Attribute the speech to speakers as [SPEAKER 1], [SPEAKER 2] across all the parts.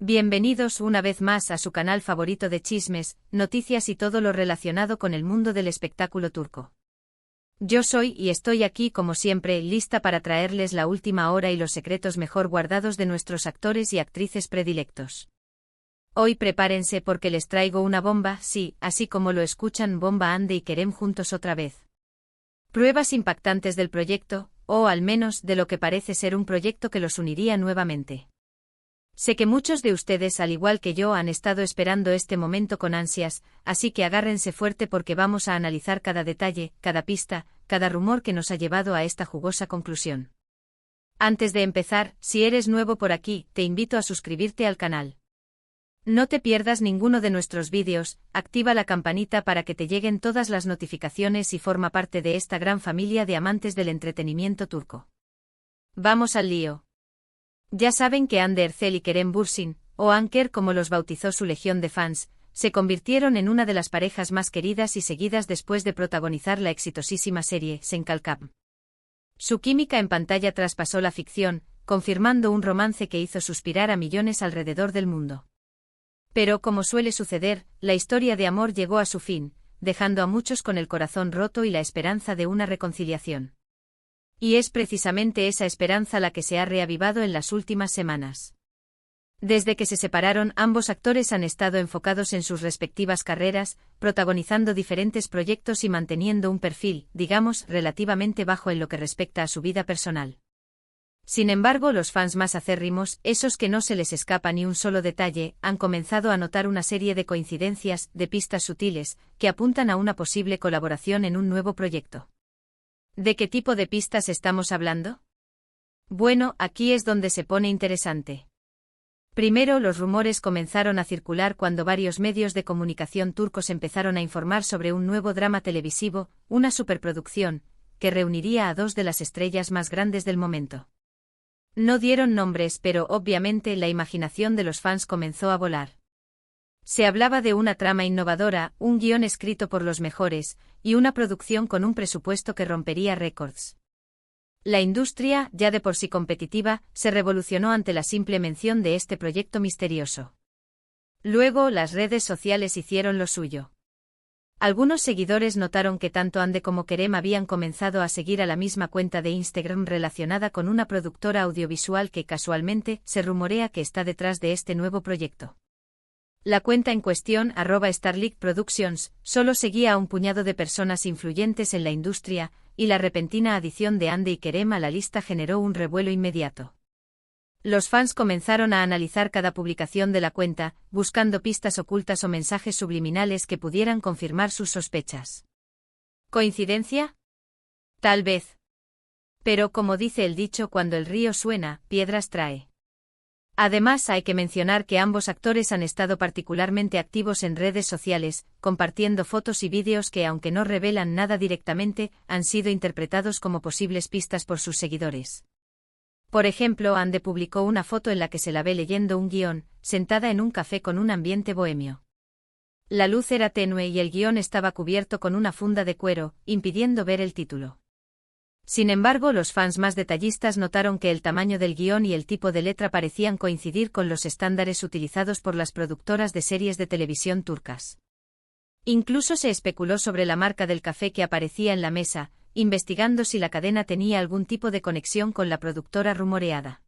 [SPEAKER 1] Bienvenidos una vez más a su canal favorito de chismes, noticias y todo lo relacionado con el mundo del espectáculo turco. Yo soy y estoy aquí como siempre, lista para traerles la última hora y los secretos mejor guardados de nuestros actores y actrices predilectos. Hoy prepárense porque les traigo una bomba, sí, así como lo escuchan, bomba. Hande y Kerem juntos otra vez. Pruebas impactantes del proyecto, o al menos de lo que parece ser un proyecto que los uniría nuevamente. Sé que muchos de ustedes, al igual que yo, han estado esperando este momento con ansias, así que agárrense fuerte porque vamos a analizar cada detalle, cada pista, cada rumor que nos ha llevado a esta jugosa conclusión. Antes de empezar, si eres nuevo por aquí, te invito a suscribirte al canal. No te pierdas ninguno de nuestros vídeos, activa la campanita para que te lleguen todas las notificaciones y forma parte de esta gran familia de amantes del entretenimiento turco. Vamos al lío. Ya saben que Hande Erçel y Kerem Bürsin, o Anker como los bautizó su legión de fans, se convirtieron en una de las parejas más queridas y seguidas después de protagonizar la exitosísima serie Senkalkam. Su química en pantalla traspasó la ficción, confirmando un romance que hizo suspirar a millones alrededor del mundo. Pero como suele suceder, la historia de amor llegó a su fin, dejando a muchos con el corazón roto y la esperanza de una reconciliación. Y es precisamente esa esperanza la que se ha reavivado en las últimas semanas. Desde que se separaron, ambos actores han estado enfocados en sus respectivas carreras, protagonizando diferentes proyectos y manteniendo un perfil, digamos, relativamente bajo en lo que respecta a su vida personal. Sin embargo, los fans más acérrimos, esos que no se les escapa ni un solo detalle, han comenzado a notar una serie de coincidencias, de pistas sutiles, que apuntan a una posible colaboración en un nuevo proyecto. ¿De qué tipo de pistas estamos hablando? Bueno, aquí es donde se pone interesante. Primero, los rumores comenzaron a circular cuando varios medios de comunicación turcos empezaron a informar sobre un nuevo drama televisivo, una superproducción, que reuniría a dos de las estrellas más grandes del momento. No dieron nombres, pero obviamente la imaginación de los fans comenzó a volar. Se hablaba de una trama innovadora, un guión escrito por los mejores, y una producción con un presupuesto que rompería récords. La industria, ya de por sí competitiva, se revolucionó ante la simple mención de este proyecto misterioso. Luego, las redes sociales hicieron lo suyo. Algunos seguidores notaron que tanto Hande como Kerem habían comenzado a seguir a la misma cuenta de Instagram relacionada con una productora audiovisual que casualmente se rumorea que está detrás de este nuevo proyecto. La cuenta en cuestión, @Starlight Productions, solo seguía a un puñado de personas influyentes en la industria, y la repentina adición de Hande y Kerem a la lista generó un revuelo inmediato. Los fans comenzaron a analizar cada publicación de la cuenta, buscando pistas ocultas o mensajes subliminales que pudieran confirmar sus sospechas. ¿Coincidencia? Tal vez. Pero como dice el dicho, cuando el río suena, piedras trae. Además, hay que mencionar que ambos actores han estado particularmente activos en redes sociales, compartiendo fotos y vídeos que, aunque no revelan nada directamente, han sido interpretados como posibles pistas por sus seguidores. Por ejemplo, Hande publicó una foto en la que se la ve leyendo un guión, sentada en un café con un ambiente bohemio. La luz era tenue y el guión estaba cubierto con una funda de cuero, impidiendo ver el título. Sin embargo, los fans más detallistas notaron que el tamaño del guión y el tipo de letra parecían coincidir con los estándares utilizados por las productoras de series de televisión turcas. Incluso se especuló sobre la marca del café que aparecía en la mesa, investigando si la cadena tenía algún tipo de conexión con la productora rumoreada.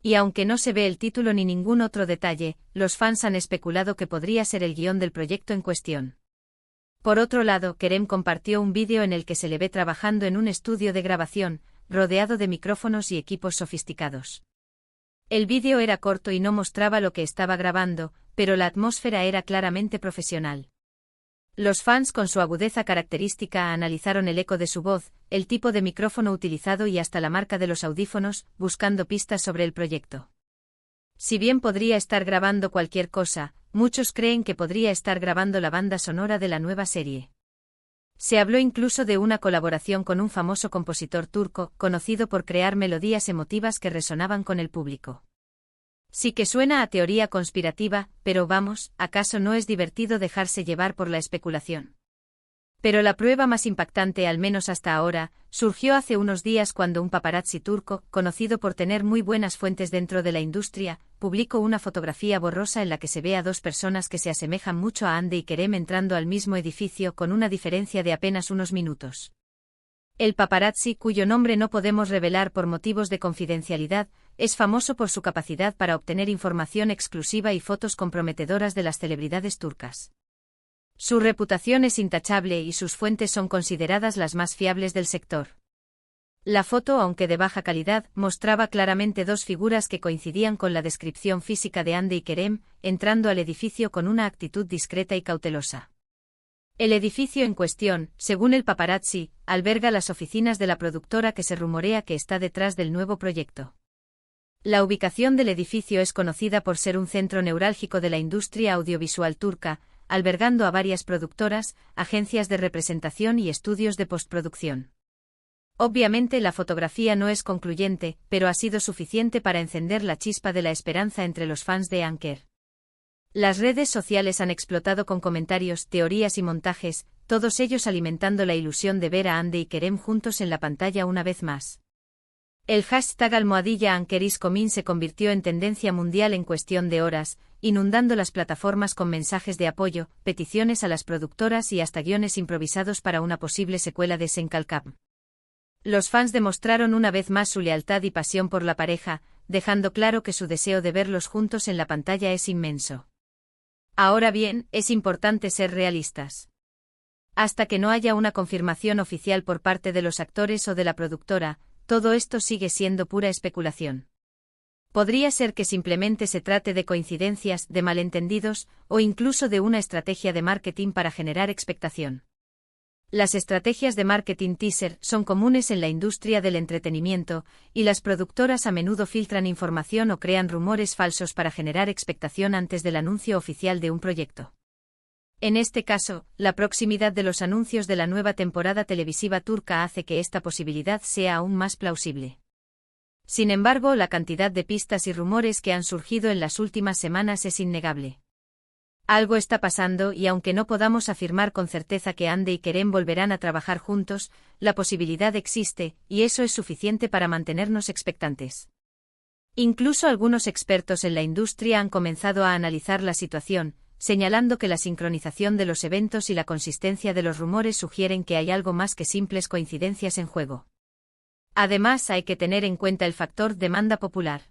[SPEAKER 1] Y aunque no se ve el título ni ningún otro detalle, los fans han especulado que podría ser el guión del proyecto en cuestión. Por otro lado, Kerem compartió un vídeo en el que se le ve trabajando en un estudio de grabación, rodeado de micrófonos y equipos sofisticados. El vídeo era corto y no mostraba lo que estaba grabando, pero la atmósfera era claramente profesional. Los fans, con su agudeza característica, analizaron el eco de su voz, el tipo de micrófono utilizado y hasta la marca de los audífonos, buscando pistas sobre el proyecto. Si bien podría estar grabando cualquier cosa, muchos creen que podría estar grabando la banda sonora de la nueva serie. Se habló incluso de una colaboración con un famoso compositor turco, conocido por crear melodías emotivas que resonaban con el público. Sí que suena a teoría conspirativa, pero vamos, ¿acaso no es divertido dejarse llevar por la especulación? Pero la prueba más impactante, al menos hasta ahora, surgió hace unos días cuando un paparazzi turco, conocido por tener muy buenas fuentes dentro de la industria, publicó una fotografía borrosa en la que se ve a dos personas que se asemejan mucho a Hande y Kerem entrando al mismo edificio con una diferencia de apenas unos minutos. El paparazzi, cuyo nombre no podemos revelar por motivos de confidencialidad, es famoso por su capacidad para obtener información exclusiva y fotos comprometedoras de las celebridades turcas. Su reputación es intachable y sus fuentes son consideradas las más fiables del sector. La foto, aunque de baja calidad, mostraba claramente dos figuras que coincidían con la descripción física de Hande y Kerem, entrando al edificio con una actitud discreta y cautelosa. El edificio en cuestión, según el paparazzi, alberga las oficinas de la productora que se rumorea que está detrás del nuevo proyecto. La ubicación del edificio es conocida por ser un centro neurálgico de la industria audiovisual turca, albergando a varias productoras, agencias de representación y estudios de postproducción. Obviamente la fotografía no es concluyente, pero ha sido suficiente para encender la chispa de la esperanza entre los fans de Anker. Las redes sociales han explotado con comentarios, teorías y montajes, todos ellos alimentando la ilusión de ver a Hande y Kerem juntos en la pantalla una vez más. El hashtag #AnkerIsComing se convirtió en tendencia mundial en cuestión de horas, inundando las plataformas con mensajes de apoyo, peticiones a las productoras y hasta guiones improvisados para una posible secuela de Senkalkap. Los fans demostraron una vez más su lealtad y pasión por la pareja, dejando claro que su deseo de verlos juntos en la pantalla es inmenso. Ahora bien, es importante ser realistas. Hasta que no haya una confirmación oficial por parte de los actores o de la productora, todo esto sigue siendo pura especulación. Podría ser que simplemente se trate de coincidencias, de malentendidos, o incluso de una estrategia de marketing para generar expectación. Las estrategias de marketing teaser son comunes en la industria del entretenimiento, y las productoras a menudo filtran información o crean rumores falsos para generar expectación antes del anuncio oficial de un proyecto. En este caso, la proximidad de los anuncios de la nueva temporada televisiva turca hace que esta posibilidad sea aún más plausible. Sin embargo, la cantidad de pistas y rumores que han surgido en las últimas semanas es innegable. Algo está pasando y aunque no podamos afirmar con certeza que Hande y Kerem volverán a trabajar juntos, la posibilidad existe, y eso es suficiente para mantenernos expectantes. Incluso algunos expertos en la industria han comenzado a analizar la situación, señalando que la sincronización de los eventos y la consistencia de los rumores sugieren que hay algo más que simples coincidencias en juego. Además, hay que tener en cuenta el factor demanda popular.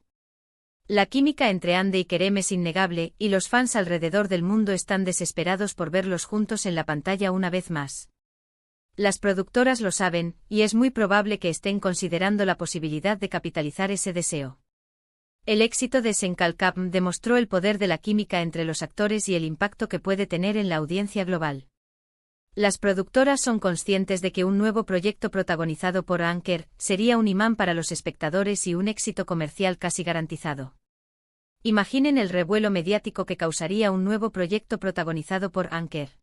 [SPEAKER 1] La química entre Hande y Kerem es innegable, y los fans alrededor del mundo están desesperados por verlos juntos en la pantalla una vez más. Las productoras lo saben, y es muy probable que estén considerando la posibilidad de capitalizar ese deseo. El éxito de Senkalkap demostró el poder de la química entre los actores y el impacto que puede tener en la audiencia global. Las productoras son conscientes de que un nuevo proyecto protagonizado por Anker sería un imán para los espectadores y un éxito comercial casi garantizado. Imaginen el revuelo mediático que causaría un nuevo proyecto protagonizado por Anker.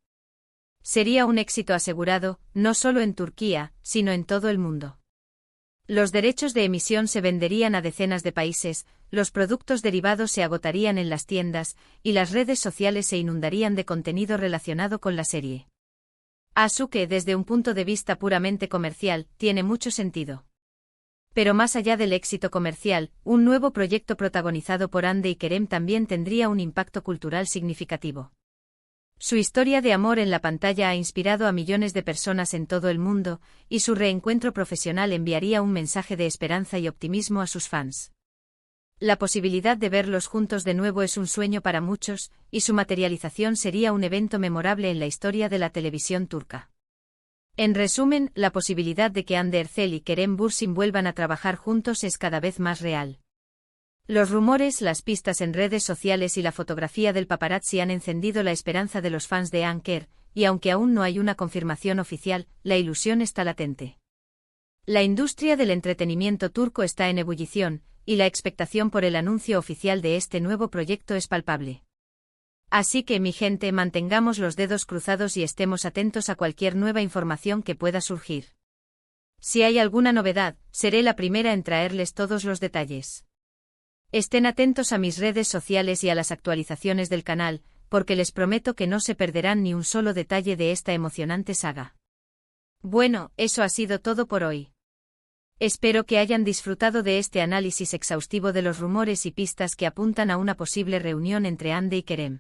[SPEAKER 1] Sería un éxito asegurado, no solo en Turquía, sino en todo el mundo. Los derechos de emisión se venderían a decenas de países, los productos derivados se agotarían en las tiendas, y las redes sociales se inundarían de contenido relacionado con la serie. Así que, desde un punto de vista puramente comercial, tiene mucho sentido. Pero más allá del éxito comercial, un nuevo proyecto protagonizado por Hande y Kerem también tendría un impacto cultural significativo. Su historia de amor en la pantalla ha inspirado a millones de personas en todo el mundo, y su reencuentro profesional enviaría un mensaje de esperanza y optimismo a sus fans. La posibilidad de verlos juntos de nuevo es un sueño para muchos, y su materialización sería un evento memorable en la historia de la televisión turca. En resumen, la posibilidad de que Hande Erçel y Kerem Bürsin vuelvan a trabajar juntos es cada vez más real. Los rumores, las pistas en redes sociales y la fotografía del paparazzi han encendido la esperanza de los fans de Anker, y aunque aún no hay una confirmación oficial, la ilusión está latente. La industria del entretenimiento turco está en ebullición, y la expectación por el anuncio oficial de este nuevo proyecto es palpable. Así que, mi gente, mantengamos los dedos cruzados y estemos atentos a cualquier nueva información que pueda surgir. Si hay alguna novedad, seré la primera en traerles todos los detalles. Estén atentos a mis redes sociales y a las actualizaciones del canal, porque les prometo que no se perderán ni un solo detalle de esta emocionante saga. Bueno, eso ha sido todo por hoy. Espero que hayan disfrutado de este análisis exhaustivo de los rumores y pistas que apuntan a una posible reunión entre Hande y Kerem.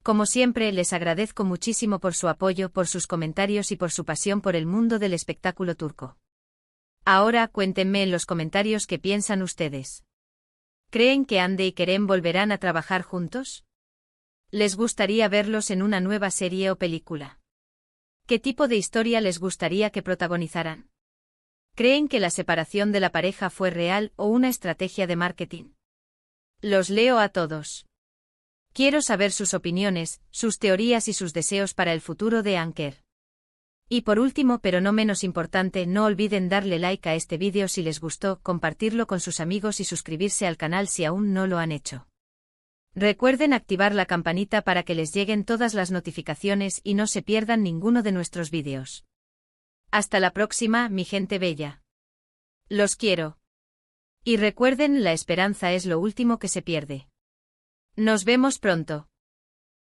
[SPEAKER 1] Como siempre, les agradezco muchísimo por su apoyo, por sus comentarios y por su pasión por el mundo del espectáculo turco. Ahora, cuéntenme en los comentarios qué piensan ustedes. ¿Creen que Hande y Kerem volverán a trabajar juntos? ¿Les gustaría verlos en una nueva serie o película? ¿Qué tipo de historia les gustaría que protagonizaran? ¿Creen que la separación de la pareja fue real o una estrategia de marketing? Los leo a todos. Quiero saber sus opiniones, sus teorías y sus deseos para el futuro de Anker. Y por último, pero no menos importante, no olviden darle like a este vídeo si les gustó, compartirlo con sus amigos y suscribirse al canal si aún no lo han hecho. Recuerden activar la campanita para que les lleguen todas las notificaciones y no se pierdan ninguno de nuestros vídeos. Hasta la próxima, mi gente bella. Los quiero. Y recuerden, la esperanza es lo último que se pierde. Nos vemos pronto.